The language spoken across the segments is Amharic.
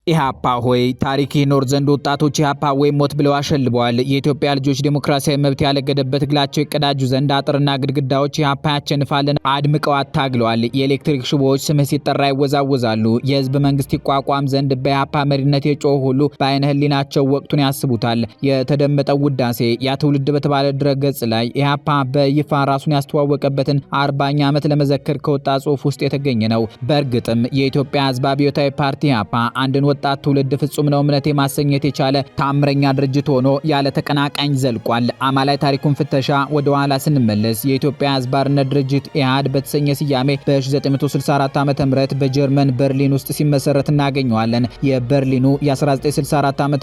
ኢሃፓ ሆይ ታሪክ ይኖር ዘንድ ወጣቶች ኢሃፓ ወይ ሞት ብለው አሸልበዋል። የኢትዮጵያ ልጆች ዲሞክራሲያዊ መብት ያለገደበት ግላቸው ይቀዳጁ ዘንድ አጥርና ግድግዳዎች ኢሃፓ ያቸንፋልን አድምቀው አታግለዋል። የኤሌክትሪክ ሽቦዎች ስምህ ሲጠራ ይወዛወዛሉ። የህዝብ መንግስት ይቋቋም ዘንድ በኢሃፓ መሪነት የጮሁ ሁሉ በአይነ ህሊናቸው ወቅቱን ያስቡታል። የተደመጠው ውዳሴ ያ ትውልድ በተባለ ድረገጽ ላይ ኢሃፓ በይፋ ራሱን ያስተዋወቀበትን 40ኛ ዓመት ለመዘከር ከወጣ ጽሑፍ ውስጥ የተገኘ ነው። በእርግጥም የኢትዮጵያ ህዝብ አብዮታዊ ፓርቲ ኢሃፓ አንድን ወጣት ትውልድ ፍጹም ነው እምነት ማሰኘት የቻለ ታምረኛ ድርጅት ሆኖ ያለ ተቀናቃኝ ዘልቋል። አማላይ ታሪኩን ፍተሻ ወደ ኋላ ስንመለስ የኢትዮጵያ ህዝብ አርነት ድርጅት ኢሃድ በተሰኘ ስያሜ በ1964 ዓ.ም በጀርመን በርሊን ውስጥ ሲመሰረት እናገኘዋለን። የበርሊኑ የ1964 ዓ.ም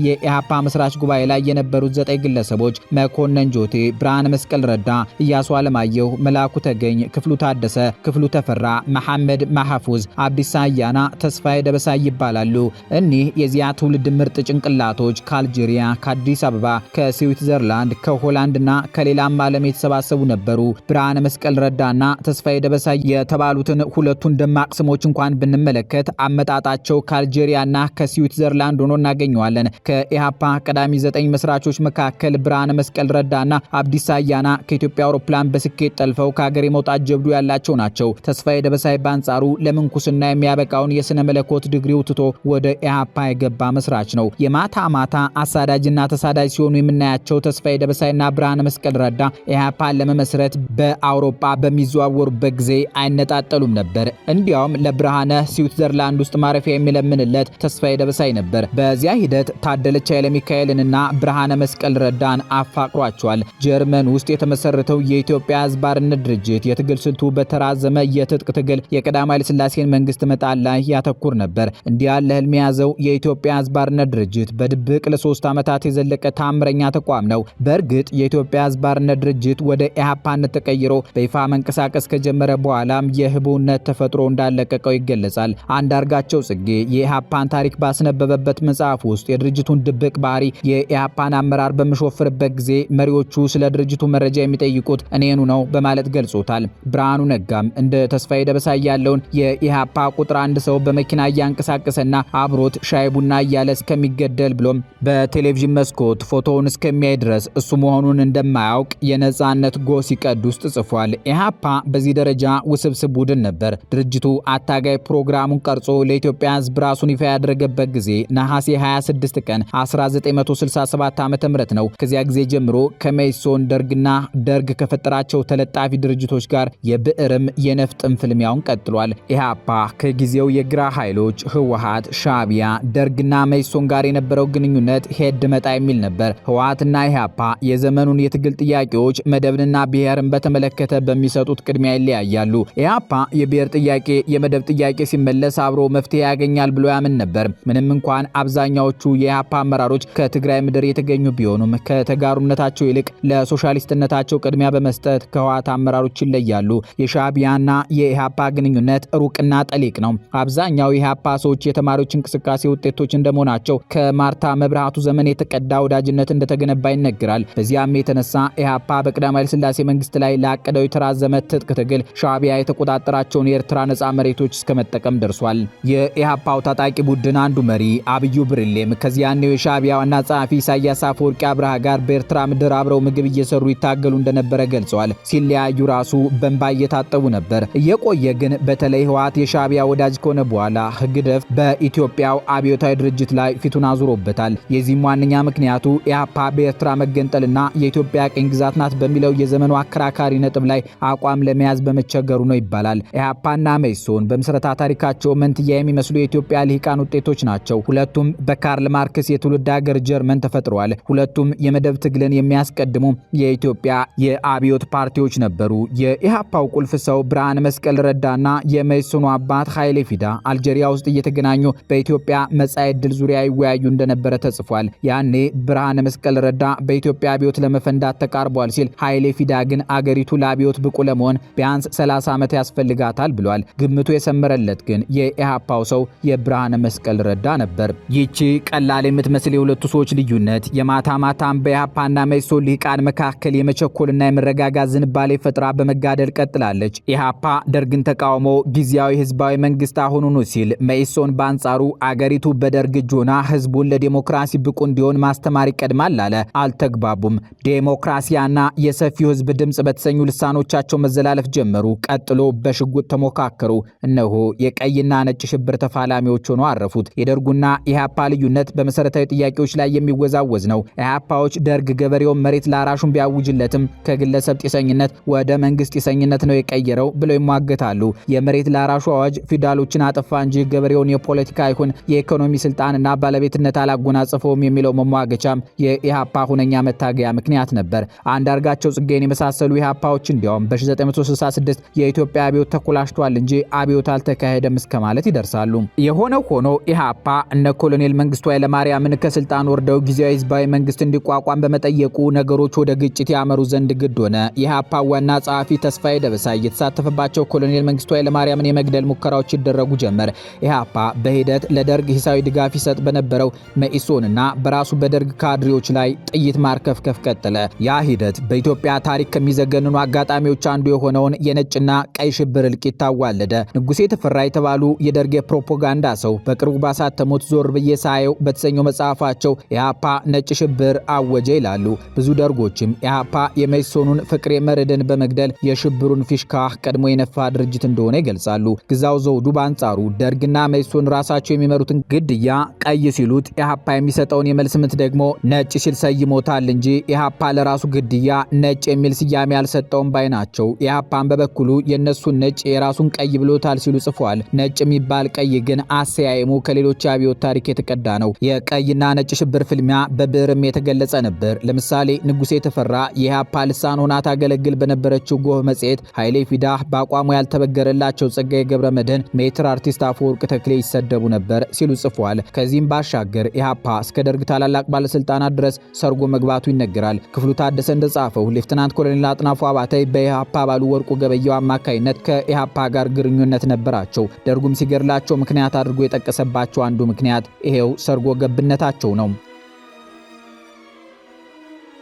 የኢሃፓ መስራች ጉባኤ ላይ የነበሩት 9 ግለሰቦች መኮንን ጆቴ፣ ብርሃነ መስቀል ረዳ፣ ኢያሱ አለማየሁ፣ መላኩ ተገኝ፣ ክፍሉ ታደሰ፣ ክፍሉ ተፈራ፣ መሐመድ ማሐፉዝ፣ አብዲሳ አያና፣ ተስፋዬ ደበሳይ ይባላሉ። እኒህ የዚያ ትውልድ ምርጥ ጭንቅላቶች ከአልጄሪያ፣ ከአዲስ አበባ፣ ከስዊትዘርላንድ፣ ከሆላንድና ከሌላም ዓለም የተሰባሰቡ ነበሩ። ብርሃነ መስቀል ረዳና ተስፋዬ ደበሳይ የተባሉትን ሁለቱን ደማቅ ስሞች እንኳን ብንመለከት አመጣጣቸው ከአልጄሪያና ከስዊትዘርላንድ ሆኖ እናገኘዋለን። ከኢሃፓ ቀዳሚ 9 መስራቾች መካከል ብርሃነ መስቀል ረዳና አብዲሳ አያና ከኢትዮጵያ አውሮፕላን በስኬት ጠልፈው ከሀገር የመውጣት ጀብዱ ያላቸው ናቸው። ተስፋዬ ደበሳይ በአንጻሩ ለምንኩስና የሚያበቃውን የስነ መለኮት ዲግሪው ትቶ ወደ ኢሃፓ የገባ መስራች ነው። የማታ ማታ አሳዳጅና ተሳዳጅ ሲሆኑ የምናያቸው ተስፋዬ ደበሳይና ብርሃነ መስቀል ረዳ ኢሃፓን ለመመስረት በአውሮፓ በሚዘዋወሩበት ጊዜ አይነጣጠሉም ነበር። እንዲያውም ለብርሃነ ስዊትዘርላንድ ውስጥ ማረፊያ የሚለምንለት ተስፋዬ ደበሳይ ነበር። በዚያ ሂደት ታደለች ኃይለ ሚካኤልንና ብርሃነ መስቀል ረዳን አፋቅሯቸዋል። ጀርመን ውስጥ የተመሰረተው የኢትዮጵያ ህዝብ አርነት ድርጅት የትግል ስልቱ በተራዘመ የትጥቅ ትግል የቀዳማዊ ኃይለ ሥላሴን መንግስት መጣል ላይ ያተኩር ነበር። እንዲያ ያለ ህልም ያዘው የኢትዮጵያ ህዝብ አርነት ድርጅት በድብቅ ለ3 ዓመታት የዘለቀ ታምረኛ ተቋም ነው። በእርግጥ የኢትዮጵያ ህዝብ አርነት ድርጅት ወደ ኢሃፓነት ተቀይሮ በይፋ መንቀሳቀስ ከጀመረ በኋላም የህቡነት ተፈጥሮ እንዳለቀቀው ይገለጻል። አንዳርጋቸው ጽጌ የኢሃፓን ታሪክ ባስነበበበት መጽሐፍ ውስጥ የድርጅቱን ድብቅ ባህሪ የኢሃፓን አመራር በመሾፍርበት ጊዜ መሪዎቹ ስለ ድርጅቱ መረጃ የሚጠይቁት እኔኑ ነው በማለት ገልጾታል። ብርሃኑ ነጋም እንደ ተስፋዬ ደበሳይ ያለውን የኢሃፓ ቁጥር 1 ሰው በመኪና ያንቀሳቀሰና አብሮት ሻይ ቡና እያለ እስከሚገደል ብሎም በቴሌቪዥን መስኮት ፎቶውን እስከሚያይ ድረስ እሱ መሆኑን እንደማያውቅ የነጻነት ጎህ ሲቀድ ውስጥ ጽፏል። ኢሃፓ በዚህ ደረጃ ውስብስብ ቡድን ነበር። ድርጅቱ አታጋይ ፕሮግራሙን ቀርጾ ለኢትዮጵያ ህዝብ ራሱን ይፋ ያደረገበት ጊዜ ነሐሴ 26 ቀን 1967 ዓ.ም ነው። ከዚያ ጊዜ ጀምሮ ከመይሶን ደርግና ደርግ ከፈጠራቸው ተለጣፊ ድርጅቶች ጋር የብዕርም የነፍጥም ፍልሚያውን ቀጥሏል። ኢሃፓ ከጊዜው የግራ ኃይሎች ህወሓት፣ ሻዕቢያ፣ ደርግና መይሶን ጋር የነበረው ግንኙነት ሄድ መጣ የሚል ነበር። ህወሓትና ኢሃፓ የዘመኑን የትግል ጥያቄዎች መደብንና ብሔርን በተመለከተ በሚሰጡት ቅድሚያ ይለያያሉ። ኢሃፓ የብሔር ጥያቄ፣ የመደብ ጥያቄ ሲመለስ አብሮ መፍትሄ ያገኛል ብሎ ያምን ነበር። ምንም እንኳን አብዛኛዎቹ የኢሃፓ አመራሮች ከትግራይ ምድር የተገኙ ቢሆኑም ከተጋሩነታቸው ይልቅ ለሶሻሊስትነታቸው ቅድሚያ በመስጠት ከህወሓት አመራሮች ይለያሉ። የሻዕቢያና የኢሃፓ ግንኙነት ሩቅና ጠሊቅ ነው። አብዛኛው የኢሃፓ ሰዎች የተማሪዎች እንቅስቃሴ ውጤቶች እንደመሆናቸው ከማርታ መብራቱ ዘመን የተቀዳ ወዳጅነት እንደተገነባ ይነገራል። በዚያም የተነሳ ኢሃፓ በቀዳማዊ ኃይለ ሥላሴ መንግስት ላይ ላቀደው የተራዘመ ትጥቅ ትግል ሻዕቢያ የተቆጣጠራቸውን የኤርትራ ነጻ መሬቶች እስከመጠቀም ደርሷል። የኢሃፓው ታጣቂ ቡድን አንዱ መሪ አብዩ ብርሌም ከዚያኔው የሻዕቢያ ዋና ጸሐፊ ኢሳያስ አፈወርቂ አብርሃ ጋር በኤርትራ ምድር አብረው ምግብ እየሰሩ ይታገሉ እንደነበረ ገልጸዋል። ሲለያዩ ራሱ በእንባ እየታጠቡ ነበር። እየቆየ ግን በተለይ ህወሓት የሻዕቢያ ወዳጅ ከሆነ በኋላ ህግደፍ በኢትዮጵያው አብዮታዊ ድርጅት ላይ ፊቱን አዙሮበታል። የዚህም ዋነኛ ምክንያቱ ኢሃፓ በኤርትራ መገንጠልና የኢትዮጵያ ቅኝ ግዛት ናት በሚለው የዘመኑ አከራካሪ ነጥብ ላይ አቋም ለመያዝ በመቸገሩ ነው ይባላል። ኢሃፓና መይሶን በምስረታ ታሪካቸው መንትያ የሚመስሉ የኢትዮጵያ ልሂቃን ውጤቶች ናቸው። ሁለቱም በካርል ማርክስ የትውልድ ሀገር ጀርመን ተፈጥረዋል። ሁለቱም የመደብ ትግልን የሚያስቀድሙ የኢትዮጵያ የአብዮት ፓርቲዎች ነበሩ። የኢሃፓው ቁልፍ ሰው ብርሃነ መስቀል ረዳና የመይሶኑ አባት ኃይሌ ፊዳ አልጄሪያ ውስጥ እየተገናኙ በኢትዮጵያ መጻኢ ዕድል ዙሪያ ይወያዩ እንደነበረ ተጽፏል። ያኔ ብርሃነ መስቀል ረዳ በኢትዮጵያ አብዮት ለመፈንዳት ተቃርቧል ሲል ኃይሌ ፊዳ ግን አገሪቱ ለአብዮት ብቁ ለመሆን ቢያንስ 30 ዓመት ያስፈልጋታል ብሏል። ግምቱ የሰመረለት ግን የኢሃፓው ሰው የብርሃነ መስቀል ረዳ ነበር። ይቺ ቀላል የምትመስል የሁለቱ ሰዎች ልዩነት የማታ ማታም በኢሃፓና መይሶን ልሂቃን መካከል የመቸኮልና የመረጋጋት ዝንባሌ ፈጥራ በመጋደል ቀጥላለች። ኢሃፓ ደርግን ተቃውሞ ጊዜያዊ ህዝባዊ መንግስት አሁኑኑ ሲል መይሶን በአንጻሩ በአንጻሩ አገሪቱ በደርግ እጅ ሆና ህዝቡን ለዲሞክራሲ ብቁ እንዲሆን ማስተማር ይቀድማል አለ። አልተግባቡም። ዴሞክራሲያና የሰፊው ህዝብ ድምጽ በተሰኙ ልሳኖቻቸው መዘላለፍ ጀመሩ። ቀጥሎ በሽጉጥ ተሞካከሩ። እነሆ የቀይና ነጭ ሽብር ተፋላሚዎች ሆነው አረፉት። የደርጉና ኢህአፓ ልዩነት በመሰረታዊ ጥያቄዎች ላይ የሚወዛወዝ ነው። ኢህአፓዎች ደርግ ገበሬውን መሬት ላራሹን ቢያውጅለትም ከግለሰብ ጢሰኝነት ወደ መንግስት ጢሰኝነት ነው የቀየረው ብለው ይሟገታሉ። የመሬት ላራሹ አዋጅ ፊውዳሎችን አጠፋ እንጂ ገበሬውን የፖለቲካ ይሁን የኢኮኖሚ ስልጣንና ባለቤትነት አላጎናጸፈውም የሚለው መሟገቻም የኢህአፓ ሁነኛ መታገያ ምክንያት ነበር። አንዳርጋቸው ጽጌን የመሳሰሉ ኢህአፓዎች እንዲያውም በ1966 የኢትዮጵያ አብዮት ተኮላሽቷል እንጂ አብዮት አልተካሄደም እስከ ማለት ይደርሳሉ። የሆነው ሆኖ ኢህአፓ እነ ኮሎኔል መንግስቱ ኃይለማርያምን ከስልጣን ወርደው ጊዜያዊ ህዝባዊ መንግስት እንዲቋቋም በመጠየቁ ነገሮች ወደ ግጭት ያመሩ ዘንድ ግድ ሆነ። የኢህአፓ ዋና ጸሐፊ ተስፋዬ ደበሳይ የተሳተፈባቸው ኮሎኔል መንግስቱ ኃይለማርያምን የመግደል ሙከራዎች ይደረጉ ጀመር። ኢህአፓ በሂደት ለደርግ ሂሳዊ ድጋፍ ይሰጥ በነበረው መኢሶንና በራሱ በደርግ ካድሬዎች ላይ ጥይት ማርከፍከፍ ቀጠለ። ያ ሂደት በኢትዮጵያ ታሪክ ከሚዘገንኑ አጋጣሚዎች አንዱ የሆነውን የነጭና ቀይ ሽብር እልቂት ታዋለደ። ንጉሴ ተፈራ የተባሉ የደርግ ፕሮፓጋንዳ ሰው በቅርቡ ባሳተሙት ዞር ብዬ ሳየው በተሰኘው መጽሐፋቸው ኢህአፓ ነጭ ሽብር አወጀ ይላሉ። ብዙ ደርጎችም ኢህአፓ የመኢሶኑን ፍቅሬ መርዕድን በመግደል የሽብሩን ፊሽካ ቀድሞ የነፋ ድርጅት እንደሆነ ይገልጻሉ። ግዛው ዘውዱ በአንጻሩ ደርግና መኢሶን ራሳቸው የሚመሩትን ግድያ ቀይ ሲሉት ኢህአፓ የሚሰጠውን የመልስ ምት ደግሞ ነጭ ሲል ሰይሞታል እንጂ ኢህአፓ ለራሱ ግድያ ነጭ የሚል ስያሜ ያልሰጠውም ባይ ናቸው። ኢህአፓን በበኩሉ የነሱን ነጭ የራሱን ቀይ ብሎታል ሲሉ ጽፏል። ነጭ የሚባል ቀይ ግን አሰያየሙ ከሌሎች አብዮት ታሪክ የተቀዳ ነው። የቀይና ነጭ ሽብር ፍልሚያ በብዕርም የተገለጸ ነበር። ለምሳሌ ንጉሴ ተፈራ የኢህአፓ ልሳን ሆና ታገለግል በነበረችው ጎህ መጽሔት ኃይሌ ፊዳ በአቋሙ ያልተበገረላቸው ጸጋዬ ገብረ መድህን ሜትር አርቲስት አፈወርቅ ተክሌ ይሰደቡ ነበር ሲሉ ጽፏል። ከዚህም ባሻገር ኢህአፓ እስከ ደርግ ታላላቅ ባለስልጣናት ድረስ ሰርጎ መግባቱ ይነገራል። ክፍሉ ታደሰ እንደጻፈው ሌፍተናንት ኮሎኔል አጥናፉ አባታይ በኢህአፓ ባሉ ወርቁ ገበያው አማካይነት ከኢህአፓ ጋር ግንኙነት ነበራቸው። ደርጉም ሲገርላቸው ምክንያት አድርጎ የጠቀሰባቸው አንዱ ምክንያት ይሄው ሰርጎ ገብነታቸው ነው።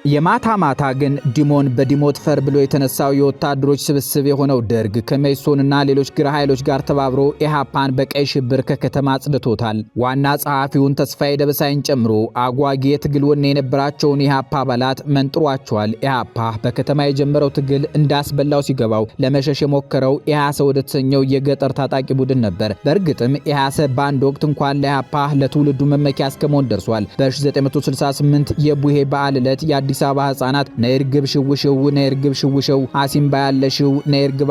የማታ ማታ ግን ዲሞን በዲሞት ፈር ብሎ የተነሳው የወታደሮች ስብስብ የሆነው ደርግ ከመኢሶንና ሌሎች ግራ ኃይሎች ጋር ተባብሮ ኢህአፓን በቀይ ሽብር ከከተማ አጽድቶታል። ዋና ጸሐፊውን ተስፋዬ ደበሳይን ጨምሮ አጓጊ የትግል ወኔ የነበራቸውን ኢህአፓ አባላት መንጥሯቸዋል። ኢህአፓ በከተማ የጀመረው ትግል እንዳስበላው ሲገባው ለመሸሽ የሞከረው ኢህአሰ ወደ ተሰኘው የገጠር ታጣቂ ቡድን ነበር። በእርግጥም ኢህአሰ በአንድ ወቅት እንኳን ለኢህአፓ ለትውልዱ መመኪያ እስከመሆን ደርሷል። በ1968 የቡሄ በዓል ዕለት የአዲስ አበባ ህፃናት ነይርግብ ሽውሽው ነይርግብ ሽውሽው አሲምባ ያለሽው ነይርግብ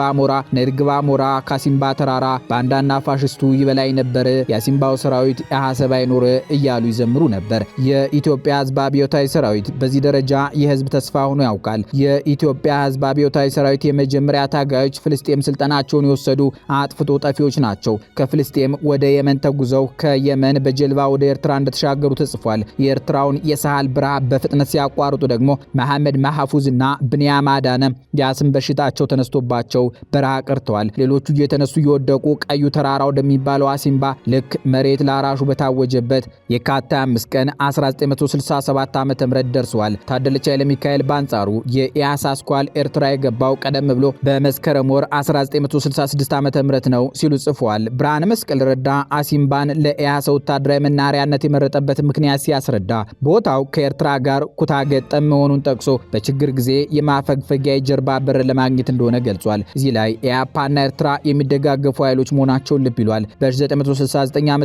አሞራ ካሲምባ ተራራ ባንዳና ፋሽስቱ ይበላይ ነበር የአሲምባው ሰራዊት ኢህአሰ ባይኖር እያሉ ይዘምሩ ነበር። የኢትዮጵያ ህዝብ አብዮታዊ ሰራዊት በዚህ ደረጃ የህዝብ ተስፋ ሆኖ ያውቃል። የኢትዮጵያ ህዝብ አብዮታዊ ሰራዊት የመጀመሪያ ታጋዮች ፍልስጤም ስልጠናቸውን የወሰዱ አጥፍቶ ጠፊዎች ናቸው። ከፍልስጤም ወደ የመን ተጉዘው ከየመን በጀልባ ወደ ኤርትራ እንደተሻገሩ ተጽፏል። የኤርትራውን የሳህል በረሃ በፍጥነት ሲያቋርጡ ደግሞ መሐመድ ማህፉዝና ብንያም አዳነ የአስም በሽታቸው ተነስቶባቸው በረሃ ቀርተዋል። ሌሎቹ እየተነሱ እየወደቁ ቀዩ ተራራ ወደሚባለው አሲምባ ልክ መሬት ላራሹ በታወጀበት የካቲት 5 ቀን 1967 ዓ.ም ደርሰዋል። ታደለች ኃይለ ሚካኤል በአንጻሩ የኢያሳ አስኳል ኤርትራ የገባው ቀደም ብሎ በመስከረም ወር 1966 ዓ.ም ነው ሲሉ ጽፏል። ብርሃነ መስቀል ረዳ አሲምባን ለኢያሳ ወታደራዊ መናሪያነት የመረጠበት ምክንያት ሲያስረዳ ቦታው ከኤርትራ ጋር ኩታ ገጠም መሆኑን ጠቅሶ በችግር ጊዜ የማፈግፈጊያ የጀርባ በር ለማግኘት እንደሆነ ገልጿል። እዚህ ላይ ኢህአፓና ኤርትራ የሚደጋገፉ ኃይሎች መሆናቸውን ልብ ይሏል። በ1969 ዓ.ም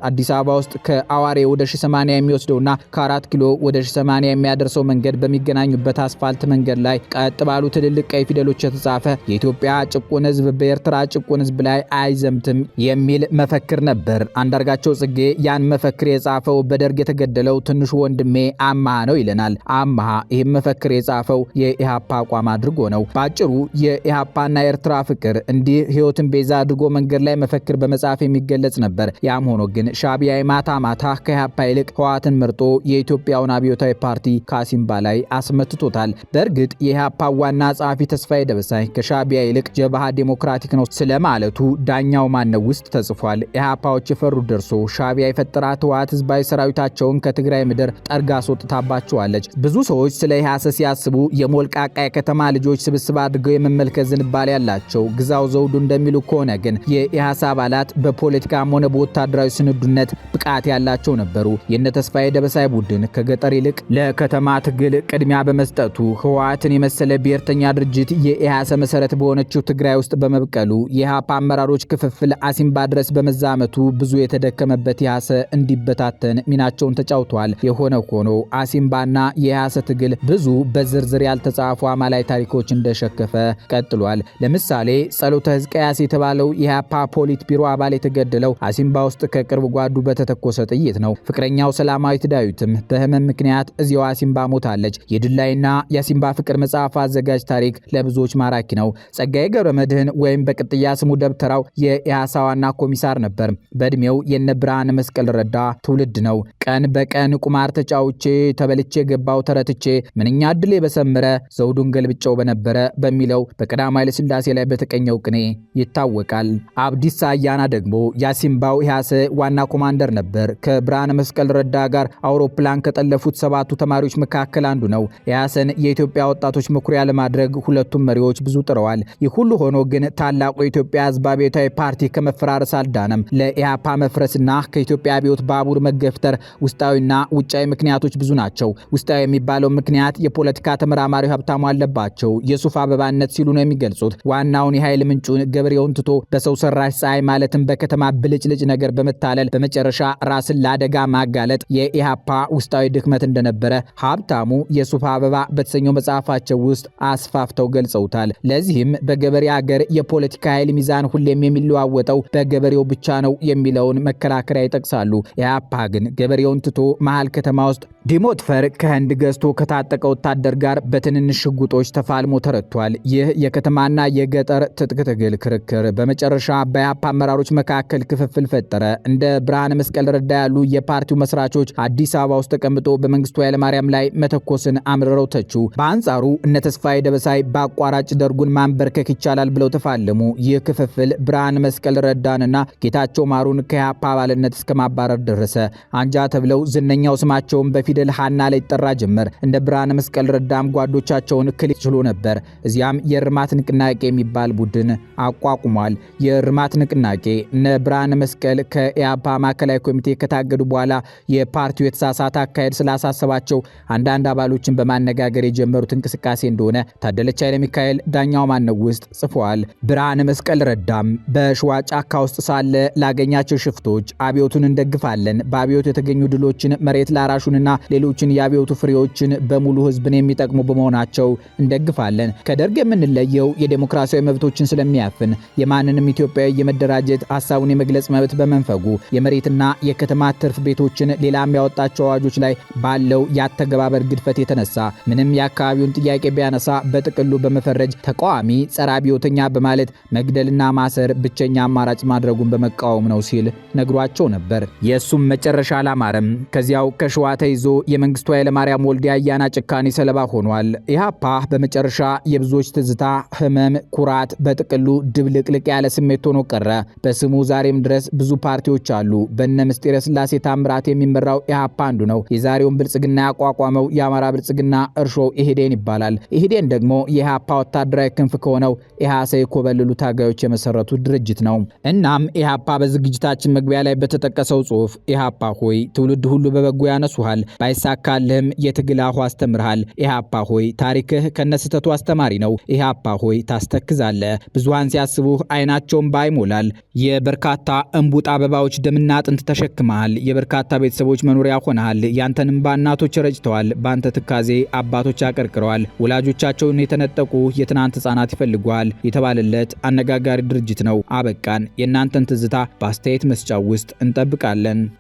አዲስ አበባ ውስጥ ከአዋሬ ወደ 80 የሚወስደውና ከ4 ኪሎ ወደ 80 የሚያደርሰው መንገድ በሚገናኙበት አስፋልት መንገድ ላይ ቀጥ ባሉ ትልልቅ ቀይ ፊደሎች የተጻፈ የኢትዮጵያ ጭቁን ህዝብ በኤርትራ ጭቁን ህዝብ ላይ አይዘምትም የሚል መፈክር ነበር። አንዳርጋቸው ጽጌ ያን መፈክር የጻፈው በደርግ የተገደለው ትንሹ ወንድሜ አማሃ ነው ይለናል። አማሃ ይህም መፈክር የጻፈው የኢህአፓ አቋም አድርጎ ነው። ባጭሩ የኢህአፓና ኤርትራ ፍቅር እንዲህ ህይወትን ቤዛ አድርጎ መንገድ ላይ መፈክር በመጻፍ የሚገለጽ ነበር። ያም ሆኖ ግን ሻቢያ ማታ ማታ ከኢህአፓ ይልቅ ህወሓትን መርጦ የኢትዮጵያውን አብዮታዊ ፓርቲ ከአሲምባ ላይ አስመትቶታል። በእርግጥ የኢህአፓ ዋና ጸሐፊ ተስፋዬ ደበሳይ ከሻቢያ ይልቅ ጀብሃ ዴሞክራቲክ ነው ስለማለቱ ዳኛው ማነው ውስጥ ተጽፏል። ኢህአፓዎች የፈሩት ደርሶ ሻቢያ የፈጠራት ህወሓት ህዝባዊ ሰራዊታቸውን ከትግራይ ምድር ጠርጋ አስወጥታባቸዋለች። ብዙ ብዙዎች ስለ ኢህአሰ ሲያስቡ የሞልቃቃ የከተማ ልጆች ስብስብ አድርገው የመመልከት ዝንባሌ ያላቸው ግዛው ዘውዱ እንደሚሉ ከሆነ ግን የኢህአሰ አባላት በፖለቲካም ሆነ በወታደራዊ ስንዱነት ብቃት ያላቸው ነበሩ። የነ ተስፋዬ ደበሳይ ቡድን ከገጠር ይልቅ ለከተማ ትግል ቅድሚያ በመስጠቱ ህወሓትን የመሰለ ብሔርተኛ ድርጅት የኢህአሰ መሰረት በሆነችው ትግራይ ውስጥ በመብቀሉ የኢህአፓ አመራሮች ክፍፍል አሲምባ ድረስ በመዛመቱ ብዙ የተደከመበት ኢህአሰ እንዲበታተን ሚናቸውን ተጫውተዋል። የሆነ ሆኖ አሲምባና የኢህአሰ ትግል ብዙ በዝርዝር ያልተጻፉ አማላይ ታሪኮች እንደሸከፈ ቀጥሏል። ለምሳሌ ጸሎተ ሕዝቅያስ የተባለው የኢህአፓ ፖሊት ቢሮ አባል የተገደለው አሲምባ ውስጥ ከቅርብ ጓዱ በተተኮሰ ጥይት ነው። ፍቅረኛው ሰላማዊት ዳዊትም በህመም ምክንያት እዚያው አሲምባ ሞታለች። የድላይና የአሲምባ ፍቅር መጽሐፍ አዘጋጅ ታሪክ ለብዙዎች ማራኪ ነው። ጸጋዬ ገብረመድህን ወይም በቅጥያ ስሙ ደብተራው የኢህአሰ ዋና ኮሚሳር ነበር። በእድሜው የነ ብርሃነ መስቀል ረዳ ትውልድ ነው። ቀን በቀን ቁማር ተጫውቼ ተበልቼ ገባው ተረትቼ ምንኛ እድሌ በሰመረ ዘውዱን ገልብጨው በነበረ በሚለው በቀዳማዊ ኃይለ ሥላሴ ላይ በተቀኘው ቅኔ ይታወቃል። አብዲሳ አያና ደግሞ የአሲምባው ኢህአሰ ዋና ኮማንደር ነበር። ከብርሃነ መስቀል ረዳ ጋር አውሮፕላን ከጠለፉት 7ቱ ተማሪዎች መካከል አንዱ ነው። ኢህአሰን የኢትዮጵያ ወጣቶች መኩሪያ ለማድረግ ሁለቱም መሪዎች ብዙ ጥረዋል። ይህ ሁሉ ሆኖ ግን ታላቁ የኢትዮጵያ ሕዝብ አብዮታዊ ፓርቲ ከመፈራረስ አልዳነም። ለኢህአፓ መፍረስና ከኢትዮጵያ አብዮት ባቡር መገፍተር ውስጣዊና ውጫዊ ምክንያቶች ብዙ ናቸው። ውስጣዊ የሚባለው ምክንያት የፖለቲካ ተመራማሪው ሀብታሙ አለባቸው የሱፍ አበባነት ሲሉ ነው የሚገልጹት። ዋናውን የኃይል ምንጩን ገበሬውን ትቶ በሰው ሰራሽ ፀሐይ ማለትም በከተማ ብልጭልጭ ነገር በመታለል በመጨረሻ ራስን ለአደጋ ማጋለጥ የኢህአፓ ውስጣዊ ድክመት እንደነበረ ሀብታሙ የሱፍ አበባ በተሰኘው መጽሐፋቸው ውስጥ አስፋፍተው ገልጸውታል። ለዚህም በገበሬ ሀገር የፖለቲካ ኃይል ሚዛን ሁሌም የሚለዋወጠው በገበሬው ብቻ ነው የሚለውን መከራከሪያ ይጠቅሳሉ። ኢህአፓ ግን ገበሬውን ትቶ መሃል ከተማ ውስጥ ዲሞትፈር ከህንድ ገዝቶ ከታጠቀ ወታደር ጋር በትንንሽ ሽጉጦች ተፋልሞ ተረቷል። ይህ የከተማና የገጠር ትጥቅ ትግል ክርክር በመጨረሻ በኢህአፓ አመራሮች መካከል ክፍፍል ፈጠረ። እንደ ብርሃነ መስቀል ረዳ ያሉ የፓርቲው መስራቾች አዲስ አበባ ውስጥ ተቀምጦ በመንግስቱ ኃይለማርያም ላይ መተኮስን አምርረው ተቹ። በአንጻሩ እነ ተስፋዬ ደበሳይ በአቋራጭ ደርጉን ማንበርከክ ይቻላል ብለው ተፋለሙ። ይህ ክፍፍል ብርሃነ መስቀል ረዳንና ጌታቸው ማሩን ከኢህአፓ አባልነት እስከ ማባረር ደረሰ። አንጃ ተብለው ዝነኛው ስማቸውን በፊደል ሐና ላይ ይጠራ ጀመር። እንደ ብርሃነ መስቀል ረዳም ጓዶቻቸውን ክል ይችሉ ነበር። እዚያም የእርማት ንቅናቄ የሚባል ቡድን አቋቁሟል። የእርማት ንቅናቄ እነ ብርሃነ መስቀል ከኢህአፓ ማዕከላዊ ኮሚቴ ከታገዱ በኋላ የፓርቲው የተሳሳተ አካሄድ ስላሳሰባቸው አንዳንድ አባሎችን በማነጋገር የጀመሩት እንቅስቃሴ እንደሆነ ታደለች ኃይለ ሚካኤል ዳኛው ማነው ውስጥ ጽፏል። ብርሃነ መስቀል ረዳም በሸዋ ጫካ ውስጥ ሳለ ላገኛቸው ሽፍቶች አብዮቱን እንደግፋለን፣ በአብዮቱ የተገኙ ድሎችን መሬት ላራሹንና ሌሎችን የአብዮቱ ፍሬዎችን በሙሉ ህዝብን የሚጠቅሙ በመሆናቸው እንደግፋለን። ከደርግ የምንለየው የዴሞክራሲያዊ መብቶችን ስለሚያፍን የማንንም ኢትዮጵያዊ የመደራጀት ሐሳቡን የመግለጽ መብት በመንፈጉ የመሬትና የከተማ ትርፍ ቤቶችን ሌላም ያወጣቸው አዋጆች ላይ ባለው ያተገባበር ግድፈት የተነሳ ምንም የአካባቢውን ጥያቄ ቢያነሳ በጥቅሉ በመፈረጅ ተቃዋሚ ጸረ አብዮተኛ በማለት መግደልና ማሰር ብቸኛ አማራጭ ማድረጉን በመቃወም ነው ሲል ነግሯቸው ነበር። የሱም መጨረሻ አላማረም። ከዚያው ከሸዋ ተይዞ የመንግስቱ ኃይለማርያም ወልዴ አያና ጭካኔ ሰለባ ሆኗል። ኢህአፓ በመጨረሻ የብዙዎች ትዝታ፣ ህመም፣ ኩራት፣ በጥቅሉ ድብልቅልቅ ያለ ስሜት ሆኖ ቀረ። በስሙ ዛሬም ድረስ ብዙ ፓርቲዎች አሉ። በነ ምስጢረ ስላሴ ታምራት የሚመራው ኢህአፓ አንዱ ነው። የዛሬውን ብልጽግና ያቋቋመው የአማራ ብልጽግና እርሾ ኢህዴን ይባላል። ኢህዴን ደግሞ የኢህአፓ ወታደራዊ ክንፍ ከሆነው ኢህአሰ የኮበለሉ ታጋዮች የመሰረቱት ድርጅት ነው። እናም ኢህአፓ በዝግጅታችን መግቢያ ላይ በተጠቀሰው ጽሑፍ ኢህአፓ ሆይ ትውልድ ሁሉ በበጎ ያነሱሃል፣ ባይሳካልህም የትግል አሁ አስተምርሃል። ኢህአፓ ሆይ ታሪክህ ከነስተቱ አስተማሪ ነው። ኢህአፓ ሆይ ታስተክዛለህ። ብዙሃን ሲያስቡህ አይናቸውን ባይሞላል። የበርካታ እንቡጥ አበባዎች ደምና አጥንት ተሸክመሃል። የበርካታ ቤተሰቦች መኖሪያ ሆነሃል። ያንተንም በእናቶች ረጭተዋል። በአንተ ትካዜ አባቶች አቀርቅረዋል። ወላጆቻቸውን የተነጠቁ የትናንት ህጻናት ይፈልጓል የተባለለት አነጋጋሪ ድርጅት ነው። አበቃን። የእናንተን ትዝታ በአስተያየት መስጫው ውስጥ እንጠብቃለን።